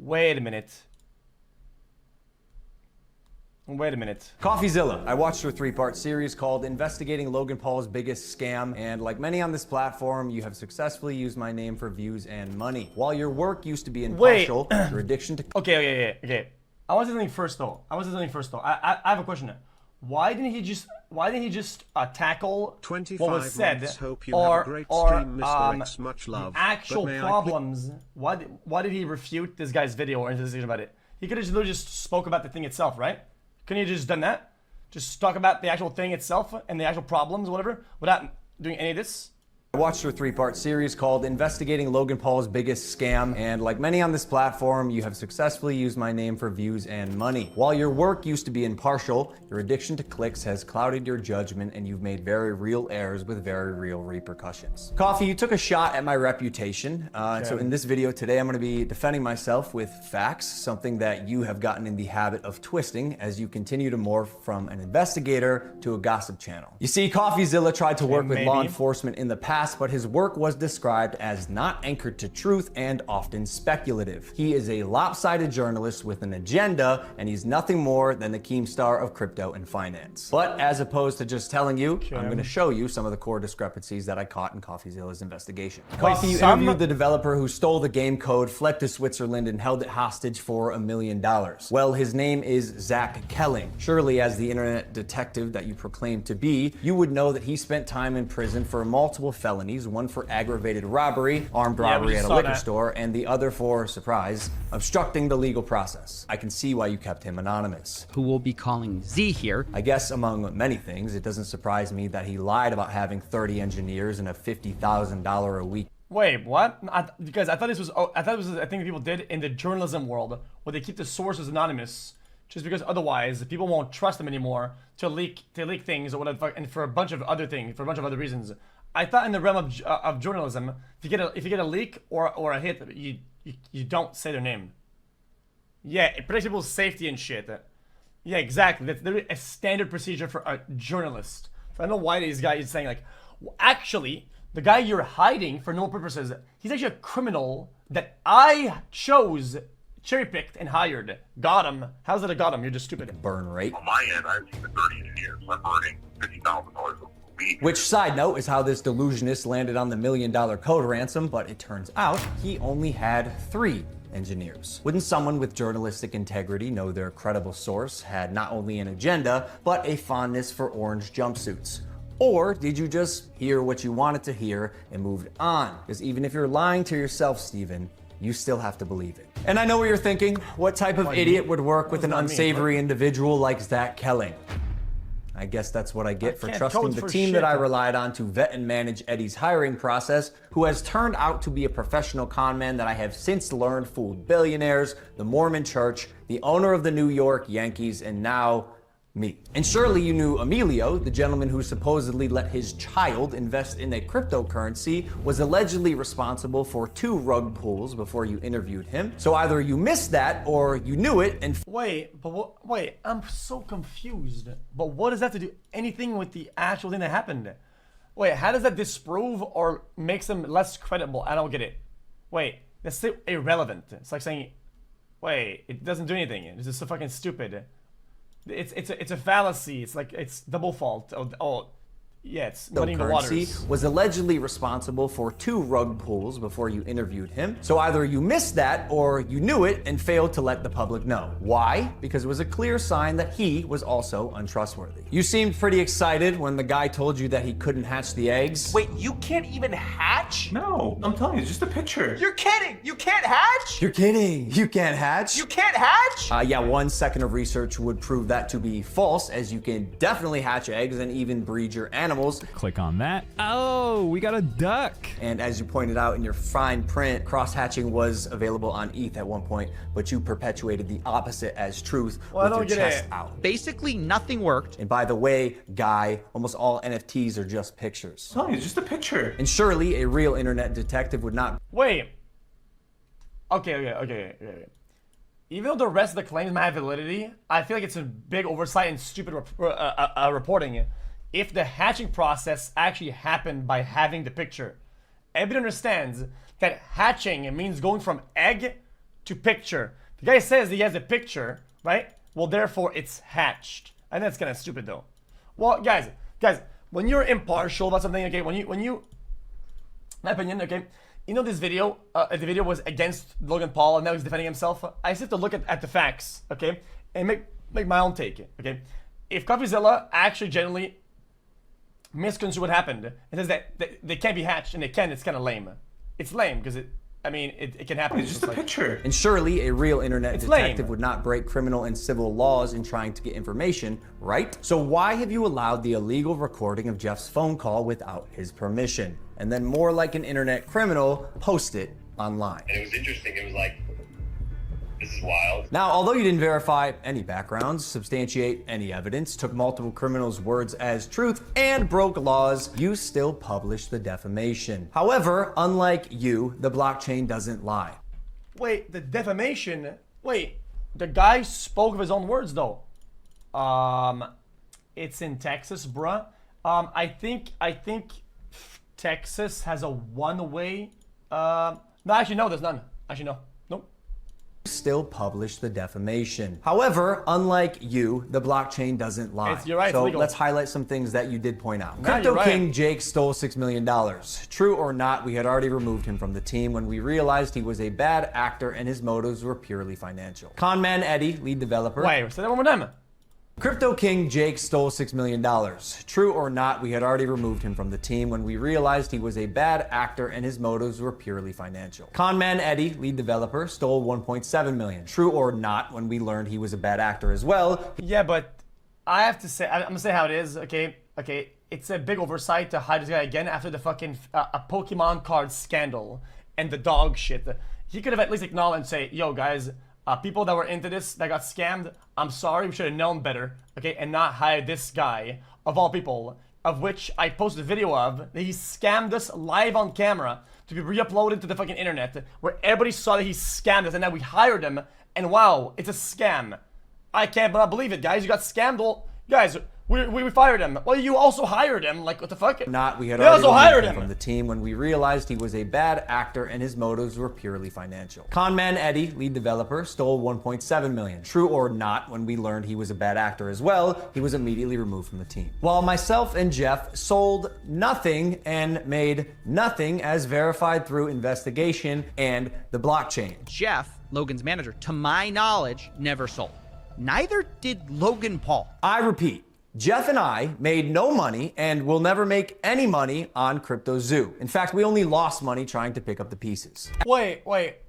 Wait a minute. Wait a minute. Coffeezilla. I watched your 3-part series called Investigating Logan Paul's Biggest Scam, and like many on this platform, you have successfully used my name for views and money. While your work used to be impartial, your addiction to... Okay. I want to say something first though. I have a question. Why didn't he just tackle what was said or much love. actual problems? Why did he refute this guy's video or anything about it? He could have literally just spoke about the thing itself, right? Couldn't he just done that? Just talk about the actual thing itself and the actual problems, whatever, without doing any of this? I watched your 3-part series called Investigating Logan Paul's Biggest Scam, and like many on this platform, you have successfully used my name for views and money. While your work used to be impartial, your addiction to clicks has clouded your judgment and you've made very real errors with very real repercussions. Coffee, you took a shot at my reputation, so in this video today, I'm going to be defending myself with facts, something that you have gotten in the habit of twisting as you continue to morph from an investigator to a gossip channel. You see, Coffeezilla tried to work with law enforcement in the past, but his work was described as not anchored to truth and often speculative. He is a lopsided journalist with an agenda, and he's nothing more than the Keemstar of crypto and finance. But as opposed to just telling you, I'm going to show you some of the core discrepancies that I caught in Coffeezilla's investigation. Coffee, you interviewed the developer who stole the game code, fled to Switzerland, and held it hostage for $1 million. Well, his name is Zach Kelling. Surely, as the internet detective that you proclaim to be, you would know that he spent time in prison for multiple felonies, one for aggravated robbery, armed robbery at a liquor store, and the other for, surprise, obstructing the legal process. I can see why you kept him anonymous. Who will be calling Z here. I guess among many things, it doesn't surprise me that he lied about having 30 engineers and a $50,000 a week. Wait, what? Because I thought this was a thing that people did in the journalism world, where they keep the sources anonymous, just because otherwise people won't trust them anymore to leak things or whatever, and for a bunch of other things, for a bunch of other reasons. I thought in the realm of journalism, if you get a leak or a hit, you don't say their name. Yeah, it protects people's safety and shit. Yeah, exactly. That's literally a standard procedure for a journalist. So I don't know why this guy is saying like, well, actually, the guy you're hiding for no purposes, he's actually a criminal that I chose, cherry-picked, and hired. Got him. How's that a got him? You're just stupid. Burn rate. On my end, I have 30 engineers. I'm earning $50,000 a week. Which, side note, is how this delusionist landed on the $1 million code ransom, but it turns out he only had 3 engineers. Wouldn't someone with journalistic integrity know their credible source had not only an agenda, but a fondness for orange jumpsuits? Or did you just hear what you wanted to hear and moved on? Because even if you're lying to yourself, Steven, you still have to believe it. And I know what you're thinking. What type of idiot would work with an unsavory individual like Zach Kelling? I guess that's what I get for trusting the team that I relied on to vet and manage Eddie's hiring process, who has turned out to be a professional con man that I have since learned fooled billionaires, the Mormon Church, the owner of the New York Yankees, and now me. And surely you knew Emilio, the gentleman who supposedly let his child invest in a cryptocurrency, was allegedly responsible for 2 rug pulls before you interviewed him. So either you missed that or you knew it and... Wait, I'm so confused. But what does that have to do anything with the actual thing that happened? Wait, how does that disprove or makes them less credible? I don't get it. Wait, that's still irrelevant. It's like saying, wait, it doesn't do anything. It's just so fucking stupid. It's a fallacy. It's like it's double fault. Oh, yeah, it's muddying the waters. Was allegedly responsible for 2 rug pulls before you interviewed him. So either you missed that or you knew it and failed to let the public know. Why? Because it was a clear sign that he was also untrustworthy. You seemed pretty excited when the guy told you that he couldn't hatch the eggs. Wait, you can't even hatch? No, I'm telling you, it's just a picture. You're kidding! You can't hatch? You're kidding! You can't hatch? You can't hatch? Yeah, 1 second of research would prove that to be false, as you can definitely hatch eggs and even breed your animals. Click on that. Oh, we got a duck. And as you pointed out in your fine print, cross-hatching was available on ETH at one point, but you perpetuated the opposite as truth with your chest out. Basically, nothing worked. And by the way, guy, almost all NFTs are just pictures. No, it's just a picture. And surely a real internet detective would not... Wait. Okay. Even though the rest of the claims might have validity, I feel like it's a big oversight and stupid reporting. If the hatching process actually happened by having the picture. Everybody understands that hatching means going from egg to picture. The guy says he has a picture, right? Well, therefore it's hatched. And that's kind of stupid though. Well, guys, when you're impartial about something, okay, when you, my opinion, okay, you know this video, the video was against Logan Paul and now he's defending himself. I just have to look at the facts, okay, and make my own take, okay. If Coffeezilla actually genuinely misconstrued what happened, it says that they can't be hatched and they can, it's kind of lame. It's lame because it can happen. It's just a picture. And surely a real internet It's detective lame. would not break criminal and civil laws in trying to get information, right? So why have you allowed the illegal recording of Jeff's phone call without his permission? And then more like an internet criminal, post it online. And it was interesting. It was like, this is wild. Now, although you didn't verify any backgrounds, substantiate any evidence, took multiple criminals' words as truth, and broke laws, you still published the defamation. However, unlike you, the blockchain doesn't lie. Wait, the defamation. Wait, the guy spoke of his own words though. It's in Texas, bruh. I think Texas has a one-way. No, actually, no, there's none. Actually, no. Nope. Still publish the defamation. However, unlike you, the blockchain doesn't lie. You're right, it's so legal. let's highlight some things that you did point out. No, Crypto you're right. King Jake stole $6 million. True or not, we had already removed him from the team when we realized he was a bad actor and his motives were purely financial. Conman Eddie, lead developer. Wait, say that one more time. Crypto King Jake stole $6 million. True or not, we had already removed him from the team when we realized he was a bad actor and his motives were purely financial. Conman Eddie, lead developer, stole $1.7 million. True or not, when we learned he was a bad actor as well. Yeah, but I have to say, I'm gonna say how it is, okay? Okay, it's a big oversight to hide this guy again after the fucking a Pokemon card scandal and the dog shit. He could have at least acknowledged and say, yo guys, people that were into this, that got scammed, I'm sorry, we should have known better, okay? And not hired this guy, of all people, of which I posted a video of, that he scammed us live on camera to be re-uploaded to the fucking internet, where everybody saw that he scammed us, and now we hired him, and wow, it's a scam. I can't believe it, guys. You got scammed. Well, guys, we fired him. Well, you also hired him. Like, what the fuck? Not, we had They already also removed hired him him from the team when we realized he was a bad actor and his motives were purely financial. Conman Eddie, lead developer, stole $1.7 million. True or not, when we learned he was a bad actor as well, he was immediately removed from the team. While myself and Jeff sold nothing and made nothing as verified through investigation and the blockchain. Jeff, Logan's manager, to my knowledge, never sold. Neither did Logan Paul. I repeat, Jeff and I made no money and will never make any money on CryptoZoo. In fact, we only lost money trying to pick up the pieces. Wait,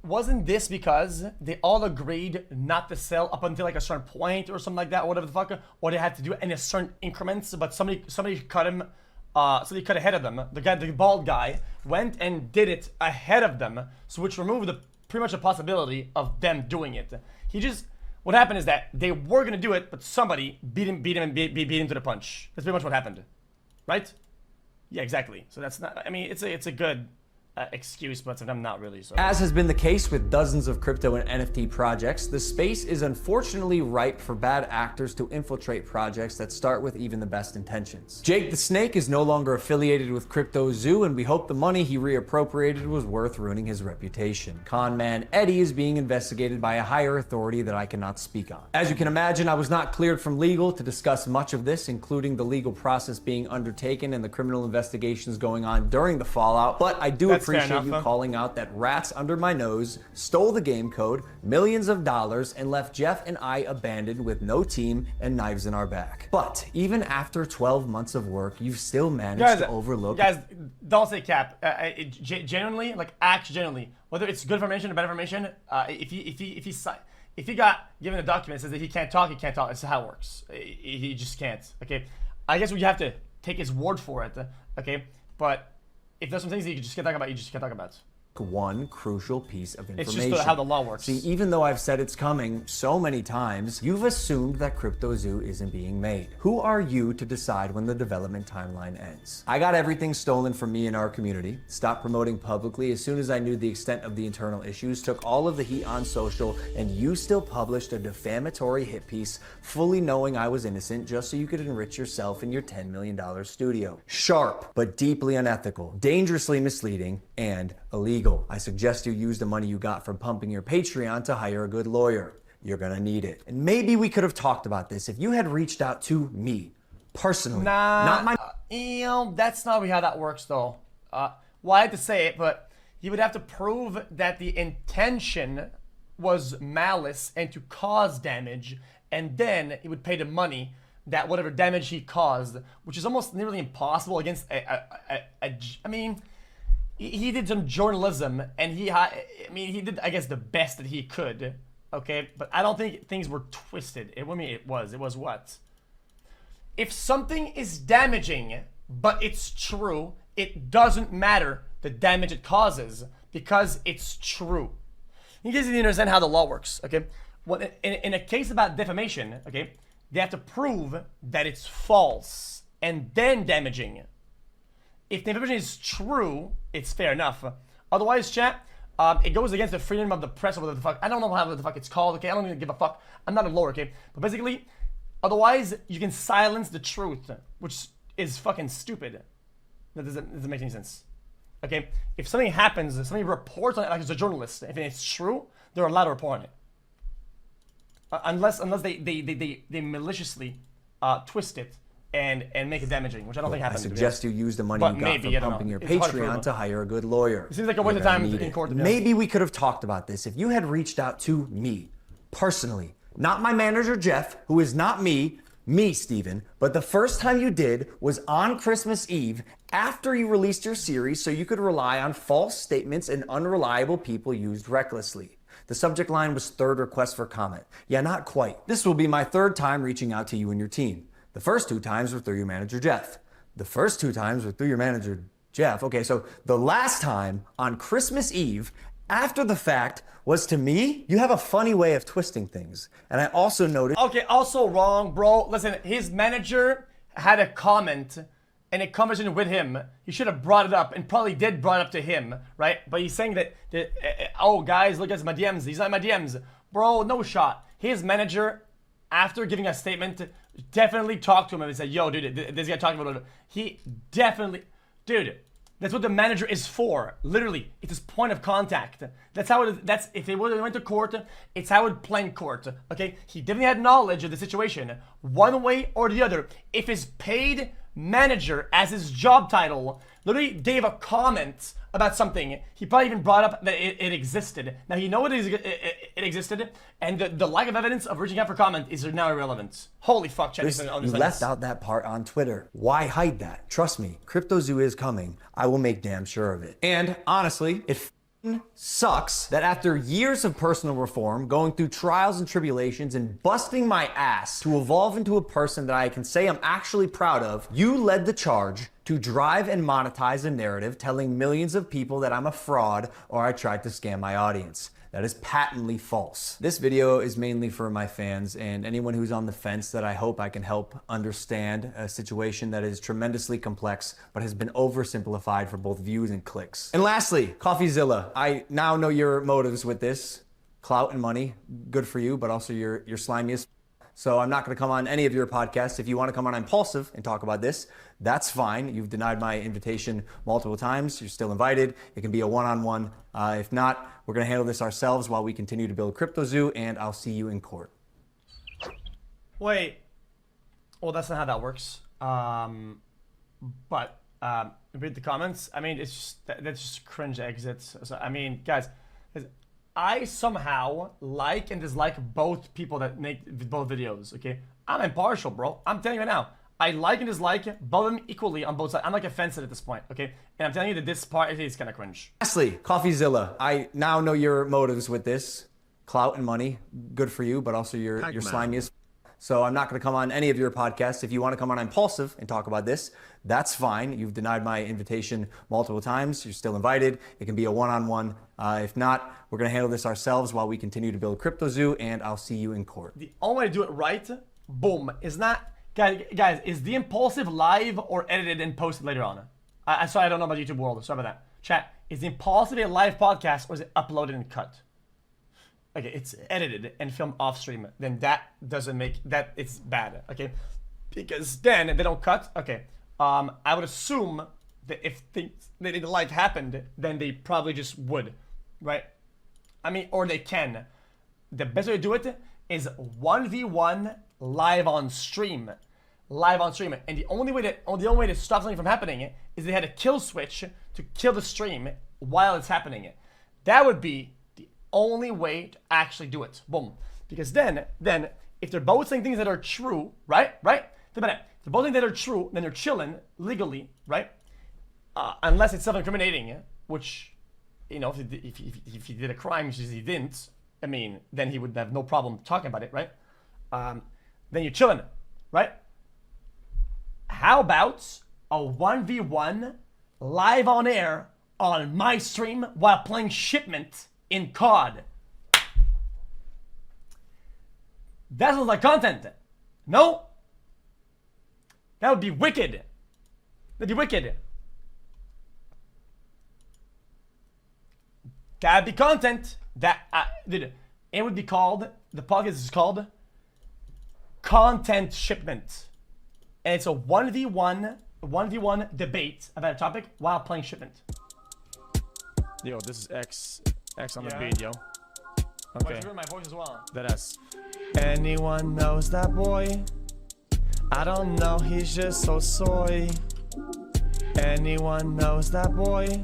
wasn't this because they all agreed not to sell up until like a certain point or something like that, or whatever the fuck, or they had to do it in a certain increments, but somebody cut him, so they cut ahead of them. The bald guy, went and did it ahead of them, so which removed pretty much the possibility of them doing it. What happened is that they were gonna do it, but somebody beat him to the punch. That's pretty much what happened, right? Yeah, exactly. So that's not. I mean, it's a good excuse, but I'm not really. So. As has been the case with dozens of crypto and NFT projects, the space is unfortunately ripe for bad actors to infiltrate projects that start with even the best intentions. Jake the Snake is no longer affiliated with CryptoZoo, and we hope the money he reappropriated was worth ruining his reputation. Conman Eddie is being investigated by a higher authority that I cannot speak on. As you can imagine, I was not cleared from legal to discuss much of this, including the legal process being undertaken and the criminal investigations going on during the fallout, but I do appreciate you calling out that rats under my nose stole the game code, millions of dollars, and left Jeff and I abandoned with no team and knives in our back. But even after 12 months of work, you've still managed to overlook. Guys, don't say cap. Genuinely, like actually genuinely, whether it's good information or bad information, if he got given a document that says that he can't talk, he can't talk. That's how it works. He just can't. Okay, I guess we have to take his word for it. Okay, but if there's some things that you just can't talk about, you just can't talk about. One crucial piece of information. It's just how the law works. See, even though I've said it's coming so many times, you've assumed that CryptoZoo isn't being made. Who are you to decide when the development timeline ends? I got everything stolen from me in our community, stopped promoting publicly as soon as I knew the extent of the internal issues, took all of the heat on social, and you still published a defamatory hit piece fully knowing I was innocent just so you could enrich yourself in your $10 million studio. Sharp, but deeply unethical, dangerously misleading, and illegal. I suggest you use the money you got from pumping your Patreon to hire a good lawyer. You're gonna need it. And maybe we could have talked about this if you had reached out to me personally. Not my that's not really how that works though. Well, I had to say it, but he would have to prove that the intention was malice and to cause damage, and then he would pay the money that whatever damage he caused, which is almost nearly impossible against I mean, he did some journalism, and he did, I guess, the best that he could, okay? But I don't think things were twisted. It was what? If something is damaging, but it's true, it doesn't matter the damage it causes because it's true. You guys need to understand how the law works, okay? In a case about defamation, okay, they have to prove that it's false and then damaging. If the information is true, it's fair enough. Otherwise, chat, it goes against the freedom of the press or whatever the fuck. I don't know how the fuck it's called, okay? I don't even give a fuck. I'm not a lawyer, okay? But basically, otherwise, you can silence the truth, which is fucking stupid. That doesn't make any sense. Okay? If something happens, somebody reports on it like it's a journalist, if it's true, they're allowed to report on it. Unless they maliciously twist it and make it damaging, which I don't think happens. I suggest you use the money you got from pumping your Patreon to hire a good lawyer. It seems like a waste of time in court. Maybe we could have talked about this if you had reached out to me personally, not my manager Jeff, who is not me, Steven, but the first time you did was on Christmas Eve after you released your series so you could rely on false statements and unreliable people used recklessly. The subject line was third request for comment. Yeah, not quite. This will be my third time reaching out to you and your team. The first 2 times were through your manager, Jeff. The first 2 times were through your manager, Jeff. Okay, so the last time on Christmas Eve, after the fact, was to me. You have a funny way of twisting things. And I also noticed... Okay, also wrong, bro. Listen, his manager had a comment and a conversation with him. He should have brought it up and probably did brought it up to him, right? But he's saying that oh, guys, look at my DMs. These are my DMs. Bro, no shot. His manager, after giving a statement, definitely talked to him and said, yo, dude, this guy talking about it. He definitely... Dude, that's what the manager is for. Literally, it's his point of contact. That's how it. That's if they went to court. It's how it would play in court. Okay, he definitely had knowledge of the situation, one way or the other. If his paid manager, as his job title, literally gave a comment about something, he probably even brought up that it existed. Now you know it existed, and the lack of evidence of reaching out for comment is now irrelevant. Holy fuck, Chad. You left out that part on Twitter. Why hide that? Trust me, CryptoZoo is coming. I will make damn sure of it. And honestly, it sucks that after years of personal reform, going through trials and tribulations, and busting my ass to evolve into a person that I can say I'm actually proud of, you led the charge to drive and monetize a narrative telling millions of people that I'm a fraud or I tried to scam my audience. That is patently false. This video is mainly for my fans and anyone who's on the fence that I hope I can help understand a situation that is tremendously complex but has been oversimplified for both views and clicks. And lastly, Coffeezilla. I now know your motives with this. Clout and money, good for you, but also you're slimy as so I'm not gonna come on any of your podcasts. If you wanna come on Impulsive and talk about this, that's fine. You've denied my invitation multiple times. You're still invited. It can be a one-on-one. If not, we're gonna handle this ourselves while we continue to build CryptoZoo, and I'll see you in court. Wait. Well, that's not how that works. But read the comments. I mean, it's just, that's just cringe exits. So, I mean, guys, I somehow like and dislike both people that make both videos, okay? I'm impartial, bro. I'm telling you right now. I like and dislike both of them equally on both sides. I'm like offensive at this point, okay? And I'm telling you that this part is kind of cringe. Lastly, Coffeezilla. I now know your motives with this. Clout and money, good for you, but also you're slimy as so I'm not gonna come on any of your podcasts. If you wanna come on Impulsive and talk about this, that's fine. You've denied my invitation multiple times. You're still invited. It can be a one-on-one. If not, we're gonna handle this ourselves while we continue to build CryptoZoo, and I'll see you in court. The only way to do it right, boom, is not, guys, is the Impulsive live or edited and posted later on? Sorry, I don't know about YouTube world, sorry about that. Chat, is the Impulsive a live podcast or is it uploaded and cut? Okay, it's edited and filmed off stream, then that doesn't make, that it's bad, okay? Because then, if they don't cut, okay, I would assume if things they didn't like happened, then they probably just would, right? I mean, or they can. The best way to do it is 1v1 live on stream. Live on stream. And the only way to stop something from happening is they had a kill switch to kill the stream while it's happening. That would be the only way to actually do it. Boom. Because then if they're both saying things that are true, right? Think about it. If they're both things that are true, then they're chilling legally, right? Unless it's self-incriminating, which, you know, if he did a crime, which is he didn't, I mean, then he would have no problem talking about it, right? Then you're chilling, right? How about a 1v1 live on air on my stream while playing Shipment in COD? That sounds like content. No? That would be wicked. That'd be wicked. That'd be content. Dude, it would be called, the podcast is called Content Shipment. And it's a 1v1 debate about a topic while playing Shipment. Yo, this is X on the Yeah. beat, yo. Okay. Why my voice as well? That ass. Anyone knows that boy? I don't know, he's just so soy. Anyone knows that boy?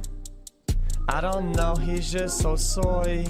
I don't know, he's just so soy.